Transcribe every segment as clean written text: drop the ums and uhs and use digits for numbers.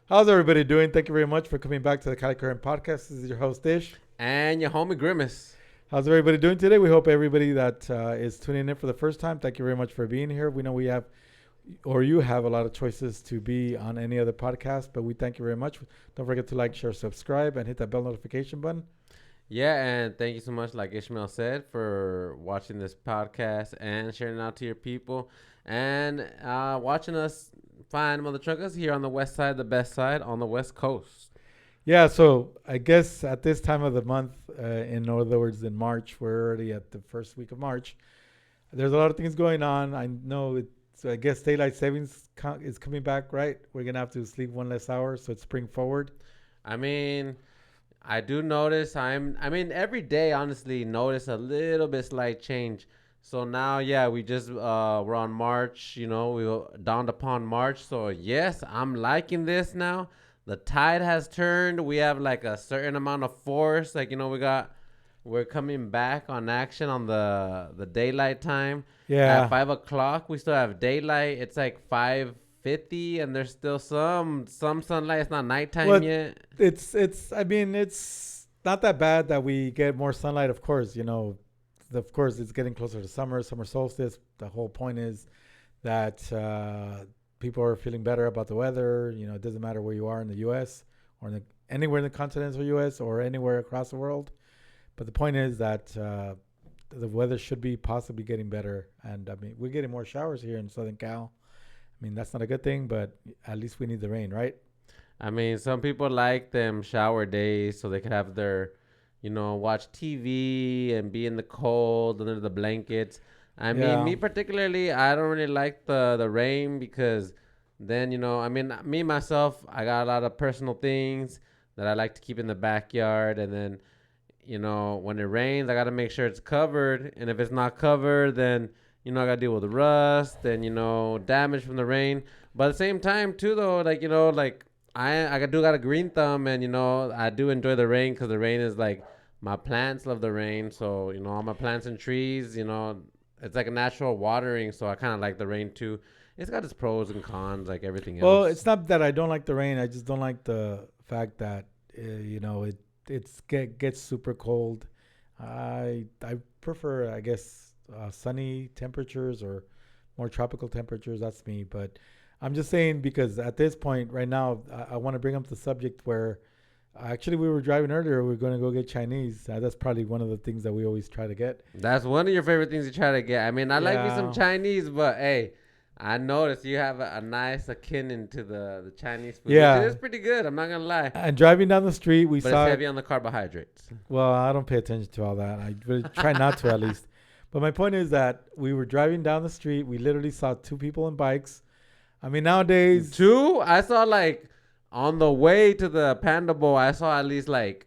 How's everybody doing? Thank you very much for coming back to the Cali Current Podcast. This is your host, Ish. And your homie Grimace. How's everybody doing today? We hope everybody that is tuning in for the first time, thank you very much for being here. We know we have, or you have a lot of choices to be on any other podcast, but we thank you very much. Don't forget to like, share, subscribe, and hit that bell notification button. Yeah, and thank you so much, like Ishmael said, for watching this podcast and sharing it out to your people and watching us find mother truckers here on the west side, the best side on the west coast. Yeah, so I guess at this time of the month, in other words, in March, we're already at the first week of March. There's a lot of things going on. I know so I guess daylight savings is coming back, right? We're going to have to sleep one less hour, so it's spring forward. I mean, I do notice every day, honestly, notice a little bit slight change. So now, yeah, we just, we're on March, we dawned upon March. So yes, I'm liking this now. The tide has turned. We have like a certain amount of force. Like, we're coming back on action on the daylight time. Yeah. At 5 o'clock, we still have daylight. It's like 5:50, and there's still some sunlight. It's not nighttime yet. It's not that bad that we get more sunlight. Of course, of course it's getting closer to summer solstice. The whole point is that people are feeling better about the weather. It doesn't matter where you are in the U.S. or anywhere in the continental U.S. or anywhere across the world. But the point is that the weather should be possibly getting better. And I mean, we're getting more showers here in Southern Cal. I mean, that's not a good thing, but at least we need the rain, right? I mean, some people like them shower days so they could have their, watch TV and be in the cold under the blankets. I mean, me particularly, I don't really like the rain because then, me myself, I got a lot of personal things that I like to keep in the backyard. And then, when it rains, I got to make sure it's covered. And if it's not covered, then, I got to deal with the rust and, damage from the rain. But at the same time, too, though, I do got a green thumb and, I do enjoy the rain because the rain is like my plants love the rain. So, all my plants and trees, it's like a natural watering. So I kind of like the rain, too. It's got its pros and cons like everything else. Well, it's not that I don't like the rain. I just don't like the fact that, it gets super cold. I prefer, I guess, sunny temperatures or more tropical temperatures. That's me. But I'm just saying because at this point right now, I want to bring up the subject where actually we were driving earlier. We're going to go get Chinese. That's probably one of the things that we always try to get. That's one of your favorite things you try to get. I mean, I like me some Chinese, but hey, I noticed you have a nice akin to the Chinese food. Yeah. It is pretty good. I'm not going to lie. And driving down the street, but saw... it's heavy on the carbohydrates. Well, I don't pay attention to all that. I really try not to at least. But my point is that we were driving down the street. We literally saw two people on bikes. I mean, nowadays... Two? I saw like on the way to the Panda Bowl, I saw at least like...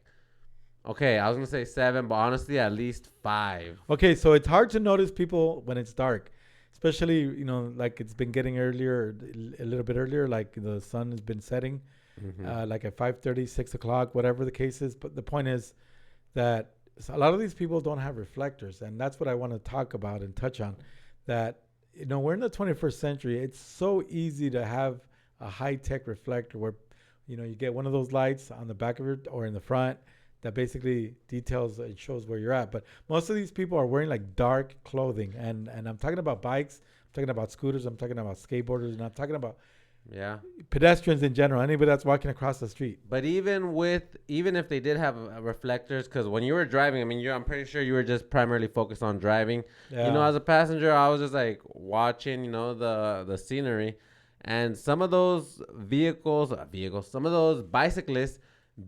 Okay, I was going to say 7, but honestly, at least 5. Okay, so it's hard to notice people when it's dark. Especially, like it's been getting earlier, a little bit earlier, like the sun has been setting, like at 5:30, 6 o'clock, whatever the case is. But the point is that a lot of these people don't have reflectors. And that's what I want to talk about and touch on. That, we're in the 21st century. It's so easy to have a high-tech reflector where, you get one of those lights on the back of or in the front that basically details and shows where you're at. But most of these people are wearing like dark clothing. And I'm talking about bikes. I'm talking about scooters. I'm talking about skateboarders. And I'm talking about pedestrians in general. Anybody that's walking across the street. But even if they did have reflectors, because when you were driving, I mean, I'm pretty sure you were just primarily focused on driving. Yeah. As a passenger, I was just like watching, the scenery. And some of those some of those bicyclists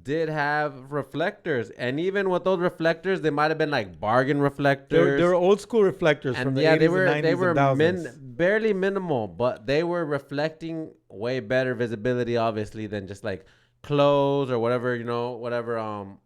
did have reflectors, and even with those reflectors, they might have been like bargain reflectors. They were old school reflectors from the 80s and 90s they were and 1000s. Barely minimal, but they were reflecting way better visibility, obviously, than just like clothes or whatever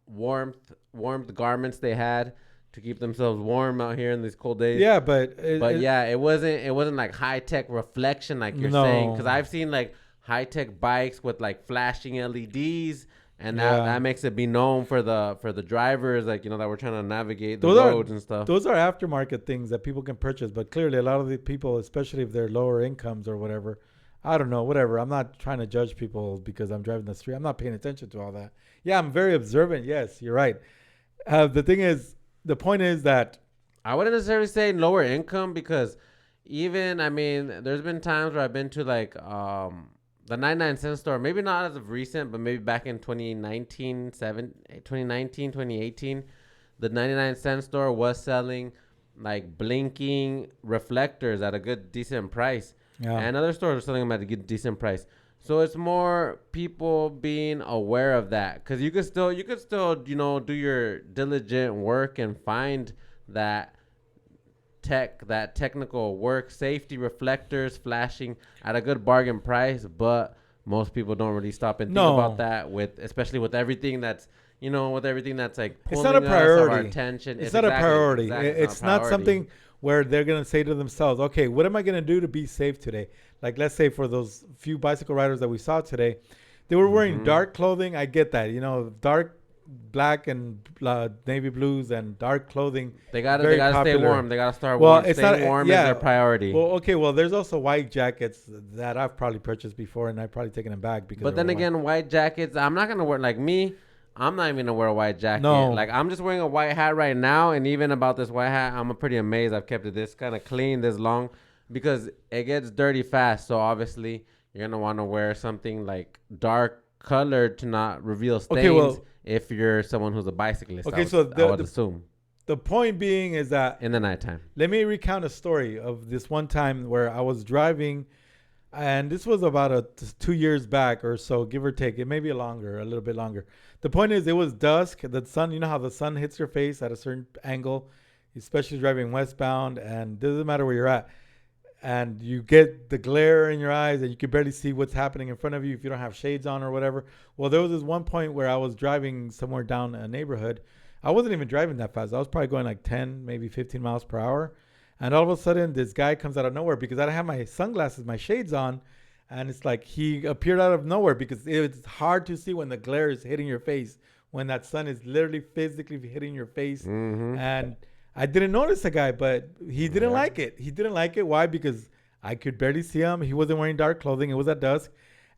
warmth garments they had to keep themselves warm out here in these cold days. Yeah, but it wasn't like high tech reflection like you're saying, because I've seen like high tech bikes with like flashing LEDs. And that makes it be known for the drivers, like, that we're trying to navigate the roads and stuff. Those are aftermarket things that people can purchase. But clearly, a lot of the people, especially if they're lower incomes or whatever, I don't know, whatever. I'm not trying to judge people because I'm driving the street. I'm not paying attention to all that. Yeah, I'm very observant. Yes, you're right. The point is that I wouldn't necessarily say lower income because even, I mean, there's been times where I've been to like the 99-cent store, maybe not as of recent, but maybe back in 2018, the 99-cent store was selling like blinking reflectors at a good, decent price. Yeah. And other stores are selling them at a good, decent price. So it's more people being aware of that, because you could still, do your diligent work and find that technical work, safety reflectors flashing at a good bargain price. But most people don't really stop and think about that, especially with everything that's, like pulling it's not a priority. Our attention. It's not a priority. It's not something where they're going to say to themselves, okay, what am I going to do to be safe today? Like, let's say for those few bicycle riders that we saw today, they were wearing dark clothing. I get that, dark black and navy blues and dark clothing. They gotta stay warm. They gotta start warm. Staying warm is their priority. Well, okay. Well, there's also white jackets that I've probably purchased before, and I've probably taken them back because. But then again, white jackets. I'm not gonna wear like me. I'm not even gonna wear a white jacket. No. Like, I'm just wearing a white hat right now, and even about this white hat, I'm pretty amazed I've kept it this kind of clean, this long, because it gets dirty fast. So obviously, you're gonna want to wear something like dark colored to not reveal stains. Okay, well, if you're someone who's a bicyclist, okay, I would assume. The point being is that in the nighttime. Let me recount a story of this one time where I was driving, and this was about 2 years back or so, give or take. It may be a little bit longer. The point is, it was dusk. The sun, you know how the sun hits your face at a certain angle, especially driving westbound, and it doesn't matter where you're at. And you get the glare in your eyes, and you can barely see what's happening in front of you if you don't have shades on or whatever. Well, there was this one point where I was driving somewhere down a neighborhood. I wasn't even driving that fast. I was probably going like 10, maybe 15 miles per hour. And all of a sudden, this guy comes out of nowhere because I don't have my sunglasses, my shades on. And it's like he appeared out of nowhere because it's hard to see when the glare is hitting your face, when that sun is literally physically hitting your face. Mm-hmm. And I didn't notice the guy, but he didn't like it. He didn't like it. Why? Because I could barely see him. He wasn't wearing dark clothing. It was at dusk.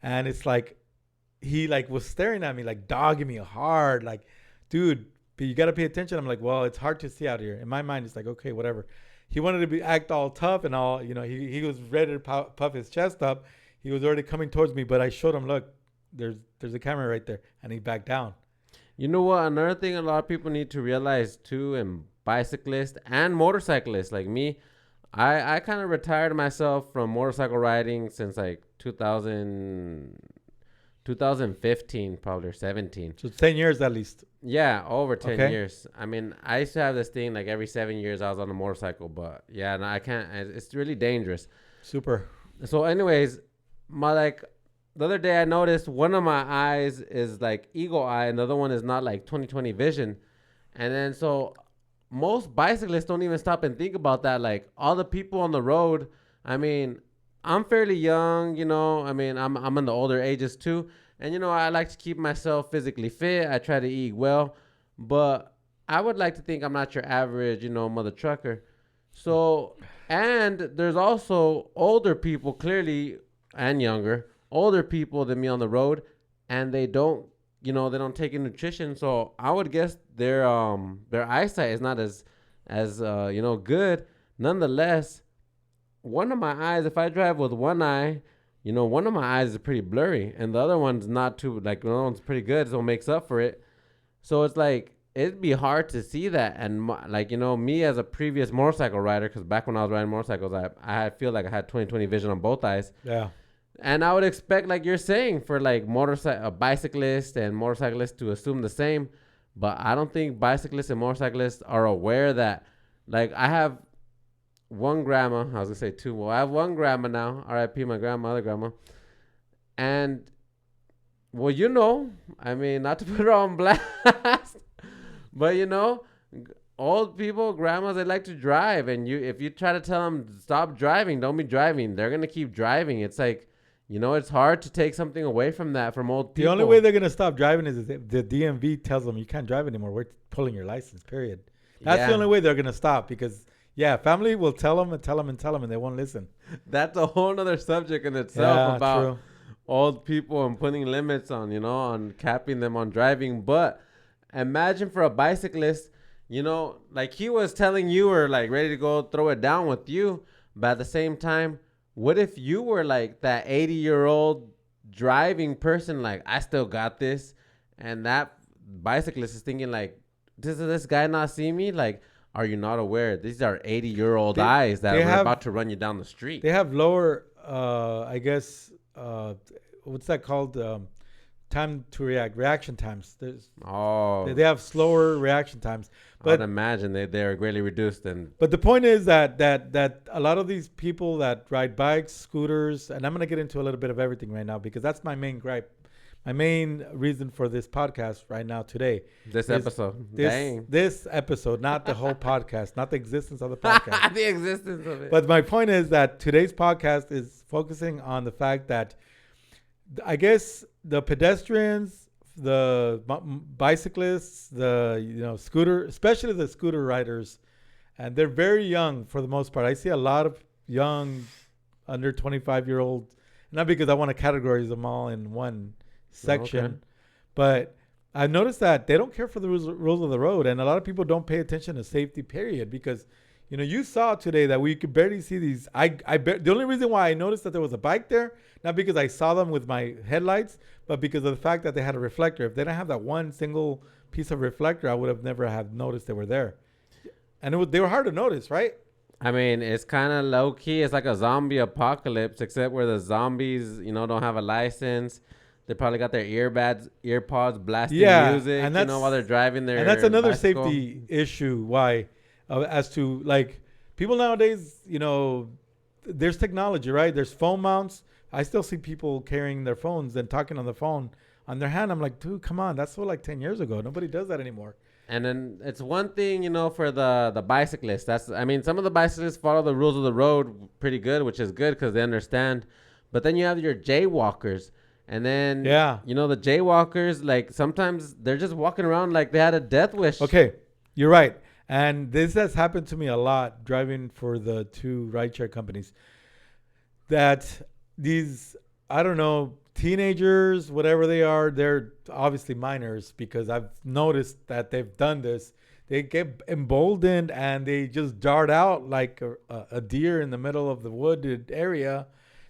And it's like he like was staring at me, like dogging me hard. Like, dude, but you got to pay attention. I'm like, well, it's hard to see out here. In my mind, it's like, okay, whatever. He wanted to act all tough and all, he was ready to puff his chest up. He was already coming towards me, but I showed him, look, there's a camera right there. And he backed down. You know what? Another thing a lot of people need to realize too, and bicyclists and motorcyclists like me, I kind of retired myself from motorcycle riding since like 2015 probably, or 17. So 10 years at least. Yeah, over 10 years. I mean, I used to have this thing like every 7 years I was on a motorcycle, but yeah, no, I can't. It's really dangerous. Super. So anyways, the other day I noticed one of my eyes is like eagle eye and the other one is not like 20/20 vision. And then so most bicyclists don't even stop and think about that. Like all the people on the road, I mean, I'm fairly young, I mean, I'm in the older ages too. And, I like to keep myself physically fit. I try to eat well, but I would like to think I'm not your average, mother trucker. So, and there's also older people clearly and younger, older people than me on the road, and they don't take in nutrition. So I would guess their eyesight is not as good. Nonetheless, one of my eyes, if I drive with one eye, one of my eyes is pretty blurry, and the other one's not too, like, the other one's pretty good, so it makes up for it. So it's like, it'd be hard to see that. And me as a previous motorcycle rider, because back when I was riding motorcycles, I feel like I had 20/20 vision on both eyes. Yeah. And I would expect, like you're saying, for like bicyclists and motorcyclists to assume the same. But I don't think bicyclists and motorcyclists are aware that, like, I have one grandma. I was going to say two more. I have one grandma now. R.I.P. my other grandma. And, well, I mean, not to put her on blast, but, old people, grandmas, they like to drive. And if you try to tell them, stop driving, don't be driving, they're going to keep driving. It's like, it's hard to take something away from that from old people. The only way they're going to stop driving is if the DMV tells them you can't drive anymore. We're pulling your license, period. That's the only way they're going to stop, because Yeah, family will tell them and tell them and tell them, and they won't listen. That's a whole other subject in itself about true. old people and putting limits on, on capping them on driving. But imagine for a bicyclist, like he was telling you or like ready to go throw it down with you. But at the same time, what if you were like that 80-year-old driving person, like, I still got this, and that bicyclist is thinking like, does this guy not see me? Like, are you not aware? These are 80-year-old eyes that are about to run you down the street. They have lower, I guess, what's that called? Time to reaction times. They have slower reaction times. But I'd imagine they are greatly reduced. But the point is that a lot of these people that ride bikes, scooters, and I'm going to get into a little bit of everything right now because that's my main gripe. My main reason for this podcast right now today. This episode, not the whole podcast, not the existence of the podcast. The existence of it. But my point is that today's podcast is focusing on the fact that I guess the pedestrians, the bicyclists, the scooter, especially the scooter riders, and they're very young for the most part. I see a lot of young, under 25-year-old, not because I want to categorize them all in one section, okay, but I've noticed that they don't care for the rules of the road, and a lot of people don't pay attention to safety, period, because you saw today that we could barely see these. The only reason why I noticed that there was a bike there, not because I saw them with my headlights, but because of the fact that they had a reflector. If they didn't have that one single piece of reflector, I would have never have noticed they were there. And they were hard to notice, right? I mean, it's kind of low key. It's like a zombie apocalypse, except where the zombies, don't have a license. They probably got their earpods blasting music, and while they're driving their. And that's another bicycle. Safety issue. Why? As to like people nowadays, there's technology, right? There's phone mounts. I still see people carrying their phones and talking on the phone on their hand. I'm like, dude, come on. That's so like 10 years ago. Nobody does that anymore. And then it's one thing, for the bicyclists. Some of the bicyclists follow the rules of the road pretty good, which is good because they understand. But then you have your jaywalkers. And then, the jaywalkers, like sometimes they're just walking around like they had a death wish. Okay, you're right. And this has happened to me a lot driving for the two rideshare companies. That these, I don't know, teenagers, whatever they are, they're obviously minors because I've noticed that they've done this. They get emboldened and they just dart out like a deer in the middle of the wooded area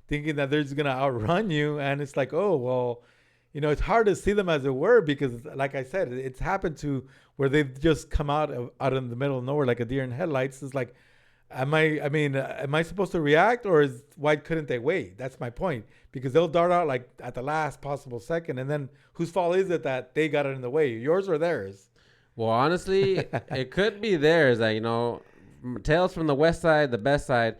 thinking that they're just going to outrun you. And it's like, oh, well, it's hard to see them as it were because, like I said, it's happened to where they've just come out in the middle of nowhere like a deer in headlights. It's like, am I supposed to react or why couldn't they wait? That's my point. Because they'll dart out like at the last possible second. And then whose fault is it that they got it in the way? Yours or theirs? Well, honestly, it could be theirs. Tales from the West Side, the best side.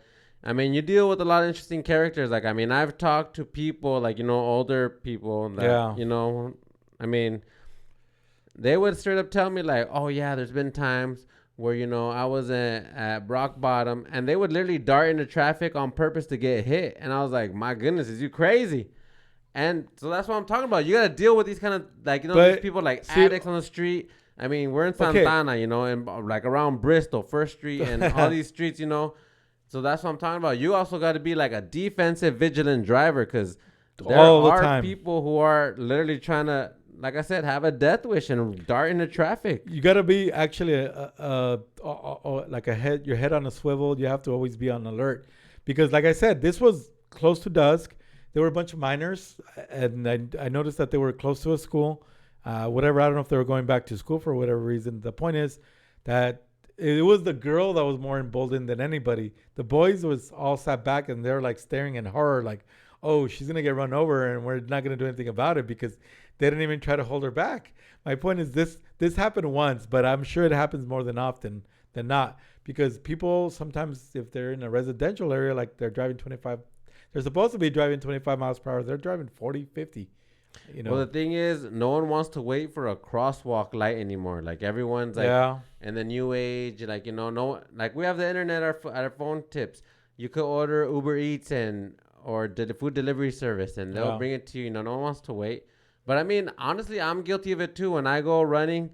You deal with a lot of interesting characters. I've talked to people older people that, they would straight up tell me like, oh yeah, there's been times where, I was at rock bottom and they would literally dart into traffic on purpose to get hit. And I was like, my goodness, is you crazy? And so that's what I'm talking about. You got to deal with these kind of these people like addicts on the street. We're in Santana, and like around Bristol, First Street and all these streets, So that's what I'm talking about. You also got to be like a defensive, vigilant driver because there are people who are literally trying to, like I said, have a death wish and dart into traffic. You got to be actually like your head on a swivel. You have to always be on alert because, like I said, this was close to dusk. There were a bunch of minors, and I noticed that they were close to a school. Whatever, I don't know if they were going back to school for whatever reason. The point is that it was the girl that was more emboldened than anybody. The boys was all sat back and they're like staring in horror like, oh, she's going to get run over and we're not going to do anything about it because they didn't even try to hold her back. My point is this happened once, but I'm sure it happens more than often than not because people sometimes, if they're in a residential area, like they're supposed to be driving 25 miles per hour. They're driving 40, 50. Well, the thing is, no one wants to wait for a crosswalk light anymore. Like everyone's like, in the new age, like, we have the internet at our phone tips. You could order Uber Eats or the food delivery service and they'll bring it to you. No one wants to wait. But honestly, I'm guilty of it too. When I go running,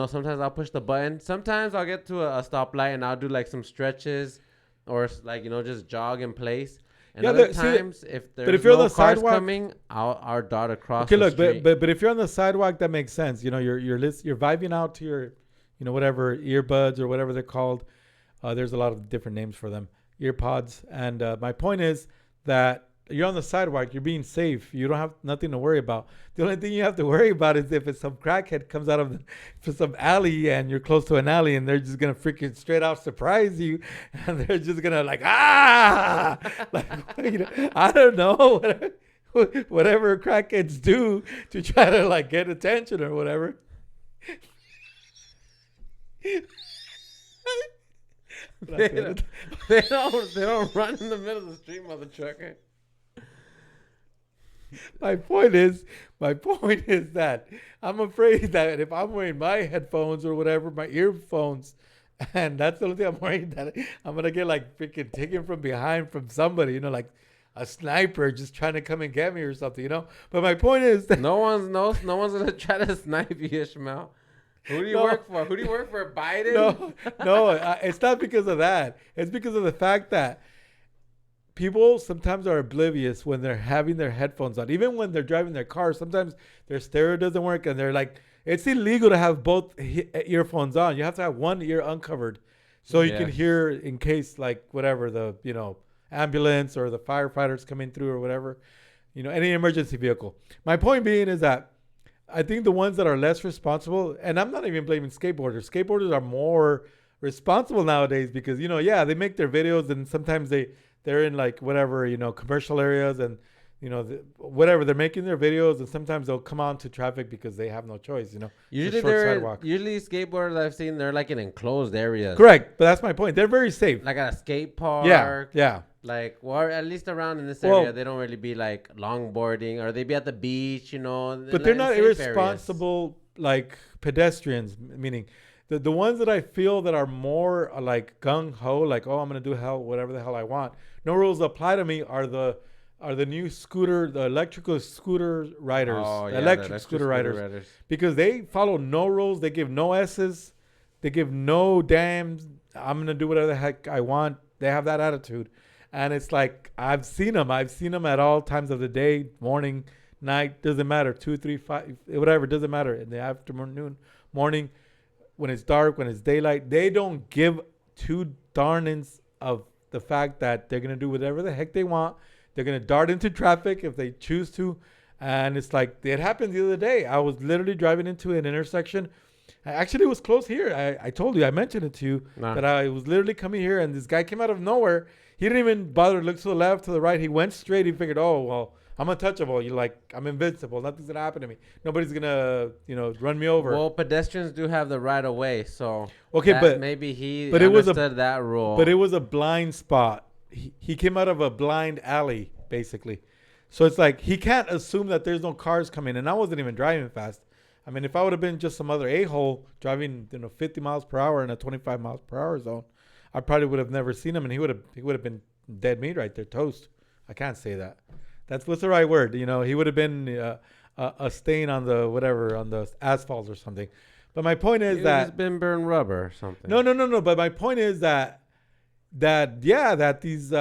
sometimes I'll push the button. Sometimes I'll get to a stoplight and I'll do like some stretches or like, just jog in place. And other times, if there's no cars coming, I'll dart across the street. But if you're on the sidewalk, that makes sense. You're vibing out to your, whatever earbuds or whatever they're called. There's a lot of different names for them, earpods. And my point is that you're on the sidewalk, you're being safe. You don't have nothing to worry about. The only thing you have to worry about is if it's some crackhead comes out of some alley and you're close to an alley and they're just going to freaking straight out surprise you. And they're just going to like, I don't know, whatever crackheads do to try to like get attention or whatever. They don't run in the middle of the street, mother trucker. My point is that I'm afraid that if I'm wearing my headphones or whatever, my earphones, and that's the only thing I'm worried that I'm gonna get like freaking taken from behind from somebody, like a sniper just trying to come and get me or something, But my point is that no one's gonna try to snipe you, Ishmael. Who do you work for? Who do you work for? Biden? No, it's not because of that. It's because of the fact that people sometimes are oblivious when they're having their headphones on. Even when they're driving their car, sometimes their stereo doesn't work and they're like, it's illegal to have both earphones on. You have to have one ear uncovered so you can hear in case like whatever the, ambulance or the firefighters coming through or whatever, any emergency vehicle. My point being is that I think the ones that are less responsible, and I'm not even blaming skateboarders. Skateboarders are more responsible nowadays because, they make their videos and sometimes they're in like whatever, commercial areas and, whatever. They're making their videos and sometimes they'll come on to traffic because they have no choice, Usually skateboarders I've seen, they're like in enclosed areas. Correct. But that's my point. They're very safe. Like at a skate park. Yeah. Like, or at least around in this area, they don't really be like longboarding or they be at the beach, But they're not irresponsible like pedestrians, meaning the ones that I feel that are more like gung-ho, like, oh, I'm going to do whatever the hell I want. No rules apply to me are the new the electrical scooter riders. Oh, the electric scooter riders. Because they follow no rules. They give no S's. They give no damns. I'm going to do whatever the heck I want. They have that attitude. And it's like, I've seen them at all times of the day, morning, night, doesn't matter, 2, 3, 5, whatever, doesn't matter. In the afternoon, morning, when it's dark, when it's daylight, they don't give two darnings of the fact that they're going to do whatever the heck they want. They're going to dart into traffic if they choose to. And it's like, it happened the other day. I was literally driving into an intersection. Actually, it was close here. I told you, I mentioned it to you, that I was literally coming here and this guy came out of nowhere. He didn't even bother to look to the left, to the right. He went straight. He figured, oh, well, I'm untouchable. I'm invincible. Nothing's going to happen to me. Nobody's going to, run me over. Well, pedestrians do have the right of way. So maybe he understood that rule. But it was a blind spot. He came out of a blind alley, basically. So it's like he can't assume that there's no cars coming. And I wasn't even driving fast. I mean, if I would have been just some other a-hole driving 50 miles per hour in a 25 miles per hour zone, I probably would have never seen him, and he would have been dead meat right there, toast. I can't say that. What's the right word? He would have been a stain on the asphalt or something. But my point is that he's been burned rubber or something. No. But my point is that these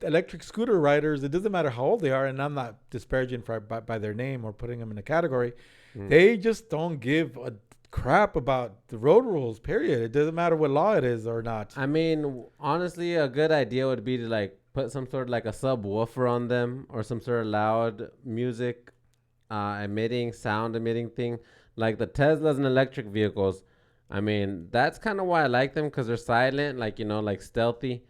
electric scooter riders, it doesn't matter how old they are, and I'm not disparaging by their name or putting them in a category. They just don't give a crap about the road rules, period. It doesn't matter what law it is or not. I mean, honestly, a good idea would be to like put some sort of like a subwoofer on them or some sort of loud music sound emitting thing, like the Teslas and electric vehicles. I mean, that's kind of why I like them, because they're silent, like, like stealthy.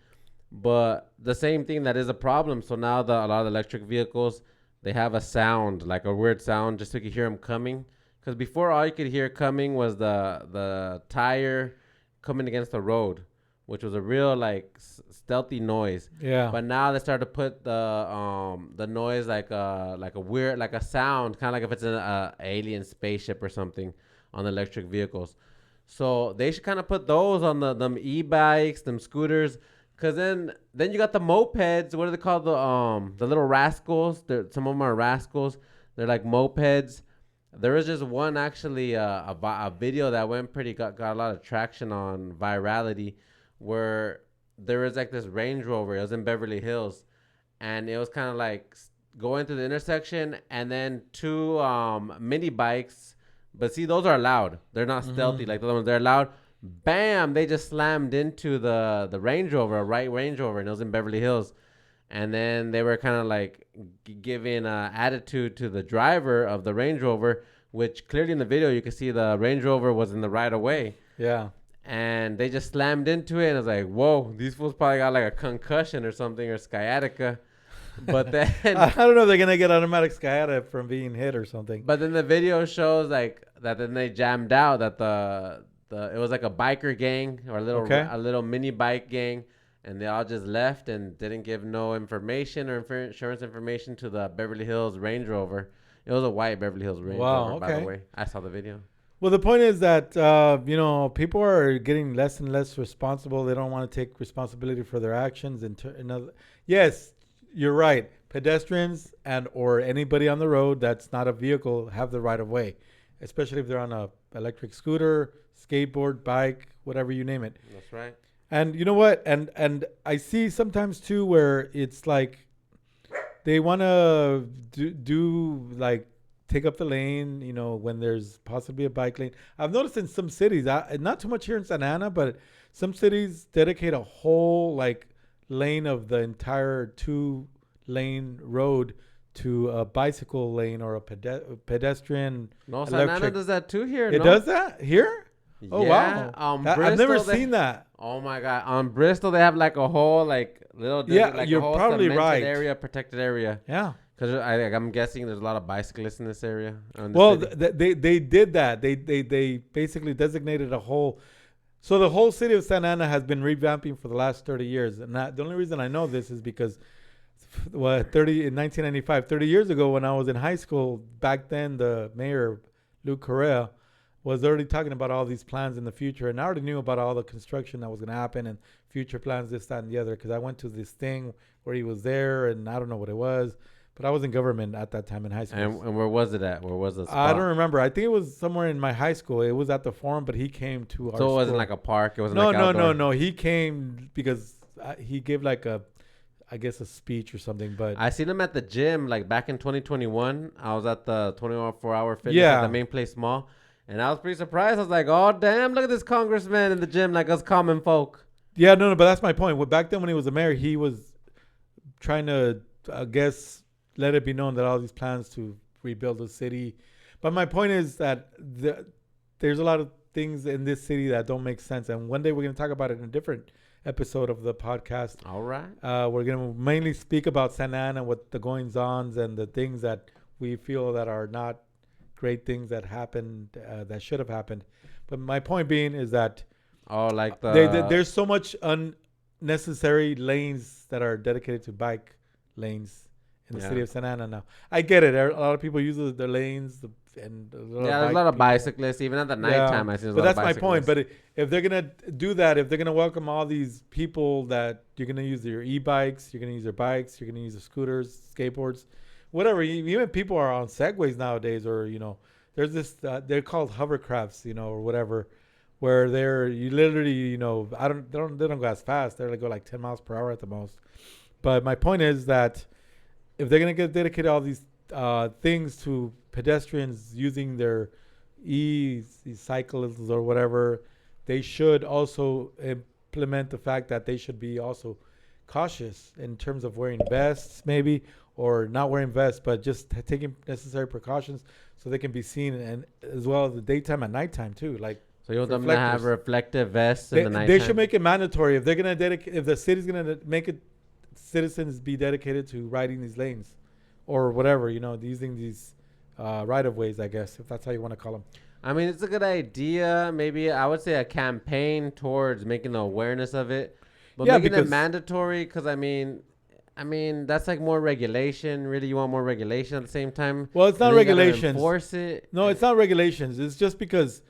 But the same thing that is a problem. So now a lot of electric vehicles, they have a sound, like a weird sound, just so you can hear them coming. Because before, all you could hear coming was the tire coming against the road, which was a real like stealthy noise. Yeah. But now they started to put the noise like a weird, like a sound, kind of like if it's an alien spaceship or something on the electric vehicles. So they should kind of put those on them e-bikes, them scooters. Because then you got the mopeds. What are they called? The little rascals. Some of them are rascals. They're like mopeds. There was just one actually a video that went got a lot of traction on virality, where there was like this Range Rover. It was in Beverly Hills, and it was kind of like going through the intersection, and then two mini bikes. But see, those are loud. They're not stealthy like the other ones. They're loud. Bam! They just slammed into the Range Rover, a right Range Rover, and it was in Beverly Hills. And then they were kind of like giving attitude to the driver of the Range Rover, which clearly in the video you can see the Range Rover was in the right of way. Yeah. And they just slammed into it, and I was like, whoa, these fools probably got like a concussion or something, or sciatica. But then I don't know if they're gonna get automatic sciatica from being hit or something. But then the video shows like that. Then they jammed out that it was like a biker gang or a little mini bike gang, and they all just left and didn't give no information or insurance information to the Beverly Hills Range Rover. It was a white Beverly Hills Range Rover, by the way. I saw the video. Well, the point is that, people are getting less and less responsible. They don't want to take responsibility for their actions. Yes, you're right. Pedestrians and or anybody on the road that's not a vehicle have the right of way, especially if they're on a electric scooter, skateboard, bike, whatever you name it. That's right. And you know what? And I see sometimes too where it's like they want to do like take up the lane, when there's possibly a bike lane. I've noticed in some cities, not too much here in Santa Ana, but some cities dedicate a whole like lane of the entire 2-lane road to a bicycle lane or a pedestrian. No, Santa Ana does that too here. It does that here? Oh, yeah, wow. I've never seen that. Oh, my God. On Bristol, they have like a whole like little you're a whole probably right. protected area. Yeah. Because I'm guessing there's a lot of bicyclists in this area. Well, they did that. They basically designated a whole. So the whole city of Santa Ana has been revamping for the last 30 years. And the only reason I know this is because in 1995, 30 years ago when I was in high school, back then the mayor, Lou Correa, was already talking about all these plans in the future. And I already knew about all the construction that was going to happen and future plans, this, that, and the other. Because I went to this thing where he was there and I don't know what it was. But I was in government at that time in high school. And where was it at? Where was the spot? I don't remember. I think it was somewhere in my high school. It was at the forum, but he came to our school. So it wasn't like a park? It wasn't like outdoor? No. He came because he gave like a speech or something. But I seen him at the gym like back in 2021. I was at the 24-hour fitness at the Main Place Mall. And I was pretty surprised. I was like, oh, damn, look at this congressman in the gym like us common folk. Yeah, no, but that's my point. Back then when he was the mayor, he was trying to, I guess, let it be known that all these plans to rebuild the city. But my point is that there's a lot of things in this city that don't make sense. And one day we're going to talk about it in a different episode of the podcast. All right. We're going to mainly speak about Santa Ana, what the goings-ons and the things that we feel that are not great things that happened, that should have happened. But my point being is that there's so much unnecessary lanes that are dedicated to bike lanes in the city of Santa Ana now. I get it. A lot of people use the lanes there's a lot of bicyclists even at the nighttime. I see. But that's my point. But if they're gonna do that, if they're gonna welcome all these people that you're gonna use your e-bikes, you're gonna use their bikes, you're gonna use their scooters, skateboards, whatever. Even people are on segways nowadays, or there's this. They're called hovercrafts, or whatever, where you literally, they don't go as fast. They go like 10 miles per hour at the most. But my point is that if they're going to dedicate all these things to pedestrians using their e-cycles or whatever, they should also implement the fact that they should be also cautious in terms of wearing vests maybe, or not wearing vests, but just taking necessary precautions so they can be seen, and as well as the daytime and nighttime too. So you want them to have reflective vests in the nighttime? They should make it mandatory. If they're going to if the city's going to make it citizens be dedicated to riding these lanes or whatever, using these right of ways, I guess, if that's how you want to call them. I mean, it's a good idea. Maybe I would say a campaign towards making the awareness of it, but making it mandatory. Because I mean, that's like more regulation. Really, you want more regulation at the same time? Well, it's not regulations. Enforce it. No, it's not regulations. It's just because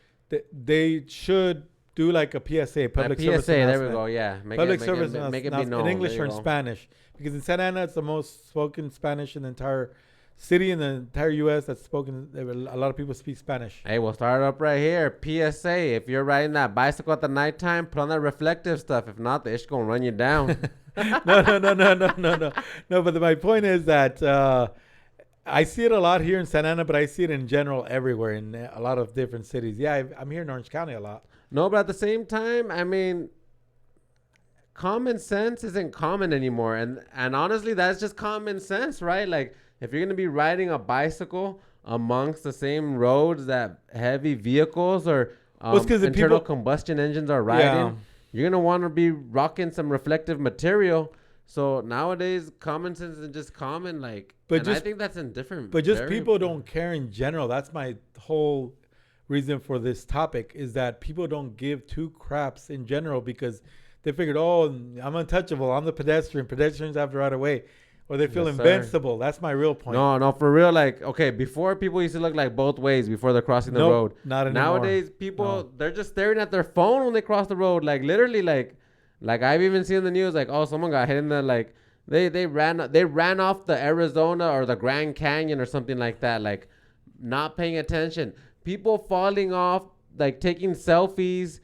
they should do like a PSA, public service announcement. There we go. Yeah, public service announcement make it be known in English or in Spanish, because in Santa Ana it's the most spoken Spanish in the entire city in the entire U.S. that's spoken. A lot of people speak Spanish. Hey, we'll start up right here. PSA: if you're riding that bicycle at the nighttime, put on that reflective stuff. If not, the ish gonna run you down. No. But my point is that I see it a lot here in Santa Ana, but I see it in general everywhere in a lot of different cities. Yeah, I'm here in Orange County a lot. No, but at the same time, I mean, common sense isn't common anymore, and honestly, that's just common sense, right? Like, if you're gonna be riding a bicycle amongst the same roads that heavy vehicles or internal combustion engines are riding, you're gonna want to be rocking some reflective material. So nowadays, common sense isn't just common, like, but I think that's indifferent. But just people don't care in general. That's my whole reason for this topic, is that people don't give two craps in general because they figured, oh, I'm untouchable. I'm the pedestrian. Pedestrians have to ride away. Or they feel invincible. That's my real point. No, for real. Like, okay, before people used to look like both ways before they're crossing the road. Not anymore. Nowadays, people, they're just staring at their phone when they cross the road. Like, literally, like I've even seen the news, like, oh, someone got hit in the, like, they ran off the Arizona or the Grand Canyon or something like that. Like, not paying attention. People falling off, like, taking selfies.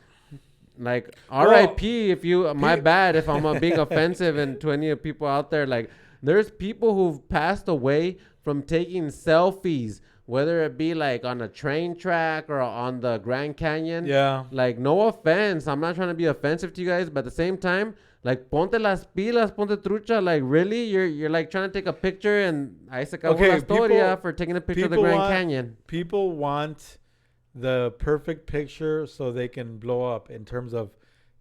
Like, R.I.P. if you, my bad if I'm being offensive and to any of people out there. Like, there's people who've passed away from taking selfies, whether it be like on a train track or on the Grand Canyon. Yeah. Like, no offense. I'm not trying to be offensive to you guys, but at the same time, like, ponte las pilas, ponte trucha. Like, really? You're like trying to take a picture and ahí se acabó la historia for taking a picture of the Grand Canyon. People want the perfect picture so they can blow up in terms of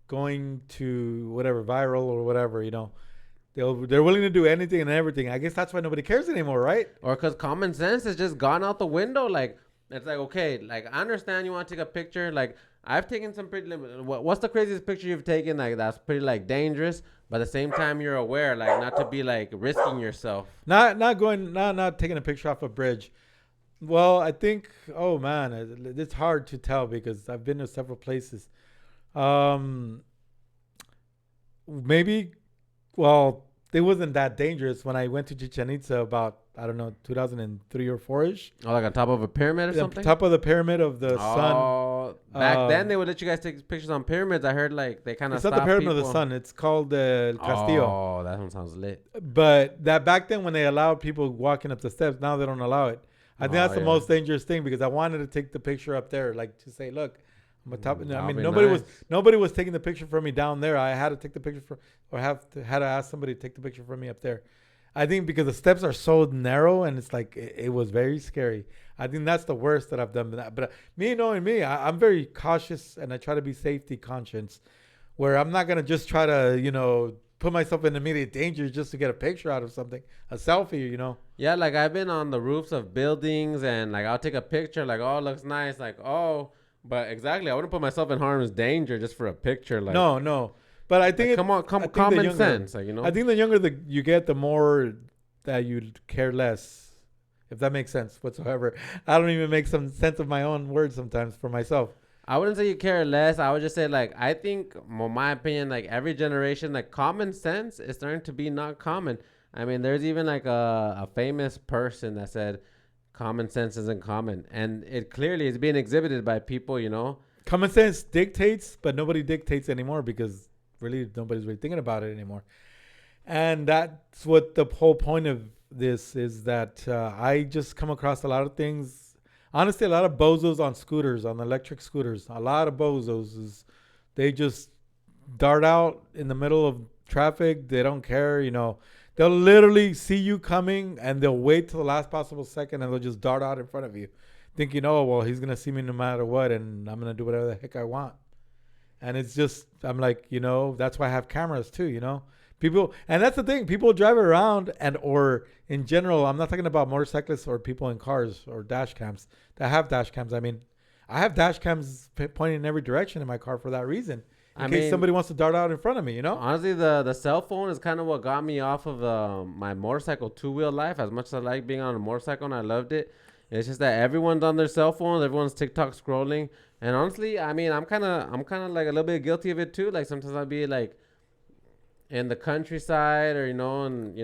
going to whatever, viral or whatever, you know. They're willing to do anything and everything. I guess that's why nobody cares anymore, right? Or because common sense has just gone out the window. Like, it's like, okay, like, I understand you want to take a picture. Like, I've taken some pretty what's the craziest picture you've taken? Like, that's pretty, like, dangerous. But at the same time, you're aware, like, not to be, like, risking yourself. Not taking a picture off a bridge. Well, I think, oh, man, it's hard to tell because I've been to several places. Maybe, well, it wasn't that dangerous when I went to Chichen Itza about, I don't know, 2003 or 4-ish. Oh, like on top of a pyramid or something? Top of the pyramid of the sun. Back then they would let you guys take pictures on pyramids. I heard like they kind of stopped. It's not the pyramid of the sun. It's called El Castillo. Oh, that one sounds lit. But that back then when they allowed people walking up the steps, now they don't allow it. I think that's the most dangerous thing because I wanted to take the picture up there, like to say, look, I'm a top. I mean, nobody was taking the picture for me down there. I had to take the picture had to ask somebody to take the picture for me up there. I think because the steps are so narrow and it's like it was very scary. I think that's the worst that I've done. But me knowing me, I'm very cautious and I try to be safety conscious, where I'm not gonna just try to put myself in immediate danger just to get a picture out of something, a selfie, Yeah, like I've been on the roofs of buildings and like I'll take a picture, like, oh, it looks nice, like, oh, but exactly, I wouldn't put myself in harm's danger just for a picture. Like, no. But I think common sense, like, I think the younger you get, the more that you care less, if that makes sense whatsoever. I don't even make some sense of my own words sometimes for myself. I wouldn't say you care less. I would just say, like, I think, in my opinion, like, every generation, like, common sense is starting to be not common. I mean, there's even, like, a famous person that said common sense isn't common. And it clearly is being exhibited by people, Common sense dictates, but nobody dictates anymore because really nobody's really thinking about it anymore. And that's what the whole point of this is, that I just come across a lot of things. Honestly, a lot of bozos on scooters, on electric scooters. A lot of bozos. They just dart out in the middle of traffic. They don't care, They'll literally see you coming and they'll wait till the last possible second and they'll just dart out in front of you, thinking, oh, well, he's going to see me no matter what and I'm going to do whatever the heck I want. And it's just, I'm like, that's why I have cameras too, People, and that's the thing, people drive around or in general, I'm not talking about motorcyclists or people in cars or dash cams that have dash cams. I mean, I have dash cams pointing in every direction in my car for that reason. In case somebody wants to dart out in front of me, Honestly, the cell phone is kind of what got me off of my motorcycle two-wheel life. As much as I like being on a motorcycle and I loved it, it's just that everyone's on their cell phones, everyone's TikTok scrolling. And honestly, I mean, I'm kind of like a little bit guilty of it too. Like sometimes I'll be like in the countryside or, and,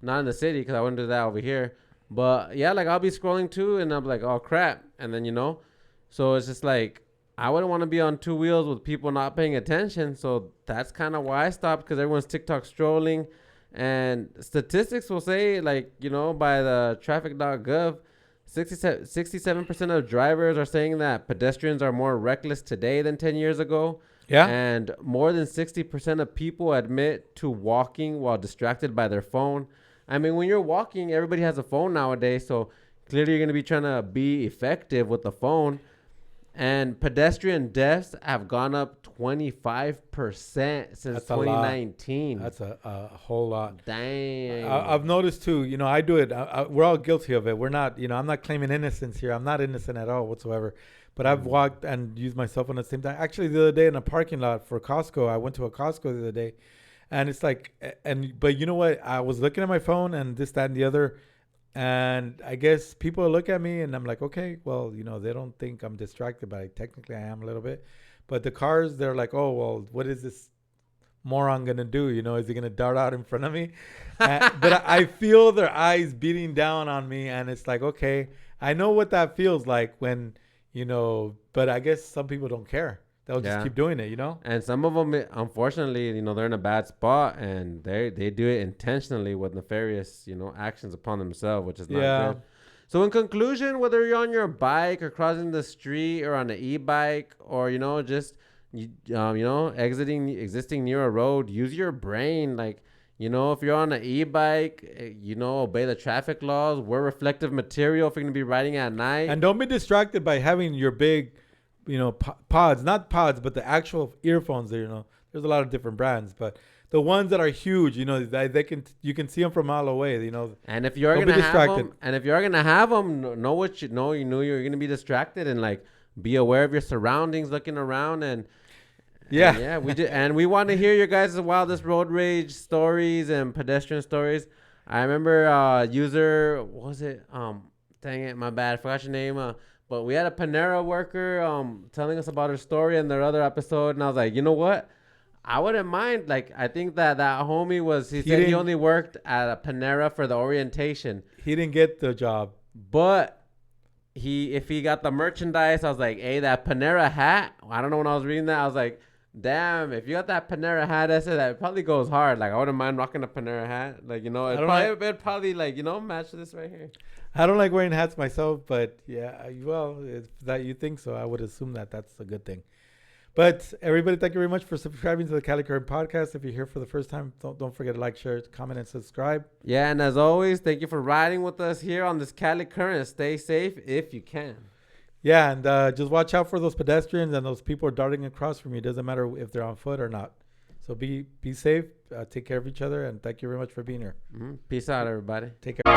not in the city because I wouldn't do that over here. But yeah, like I'll be scrolling too, and I'm like, oh crap, and then so it's just like I wouldn't want to be on two wheels with people not paying attention. So that's kind of why I stopped, because everyone's TikTok strolling, and statistics will say, like by the traffic.gov, 67% of drivers are saying that pedestrians are more reckless today than 10 years ago. Yeah. And more than 60% of people admit to walking while distracted by their phone. I mean, when you're walking, everybody has a phone nowadays. So clearly you're going to be trying to be effective with the phone. And pedestrian deaths have gone up 25% since 2019. That's a whole lot. Dang. I've noticed too, I do it. We're all guilty of it. We're not, I'm not claiming innocence here. I'm not innocent at all whatsoever. But I've walked and used my cell phone at the same time. Actually, the other day in a parking lot for Costco, I went to a Costco the other day. And it's like, but you know what? I was looking at my phone and this, that, and the other. And I guess people look at me and I'm like, okay, well, they don't think I'm distracted, but technically I am a little bit. But the cars, they're like, oh, well, what is this moron going to do? Is he going to dart out in front of me? But I feel their eyes beating down on me. And it's like, okay, I know what that feels like when, but I guess some people don't care. They'll just keep doing it, And some of them, unfortunately, they're in a bad spot, and they do it intentionally with nefarious, actions upon themselves, which is not good. So in conclusion, whether you're on your bike or crossing the street or on an e-bike or, just, exiting existing near a road, use your brain. Like, if you're on an e-bike, obey the traffic laws, wear reflective material if you're going to be riding at night. And don't be distracted by having your big pods, not pods, but the actual earphones there, there's a lot of different brands, but the ones that are huge, you can see them from a mile away, And if you're going to have them, know what you you're going to be distracted, and like be aware of your surroundings, looking around, and we want to hear your guys' wildest road rage stories and pedestrian stories. I remember user, what was it? Dang it, my bad, I forgot your name. But we had a Panera worker telling us about her story in their other episode. And I was like, you know what? I wouldn't mind. Like, I think that homie he said he only worked at a Panera for the orientation. He didn't get the job. But if he got the merchandise, I was like, hey, that Panera hat. I don't know, when I was reading that, I was like, damn, if you got that Panera hat, that probably goes hard. Like, I wouldn't mind rocking a Panera hat. Like, it'd probably like, match this right here. I don't like wearing hats myself, but yeah, well, if that you think so, I would assume that that's a good thing. But everybody, thank you very much for subscribing to the Cali Current Podcast. If you're here for the first time, don't forget to like, share, comment, and subscribe. Yeah, and as always, thank you for riding with us here on this Cali Current. Stay safe if you can. Yeah, and just watch out for those pedestrians and those people darting across from you. It doesn't matter if they're on foot or not. So be safe, take care of each other, and thank you very much for being here. Peace out, everybody. Take care.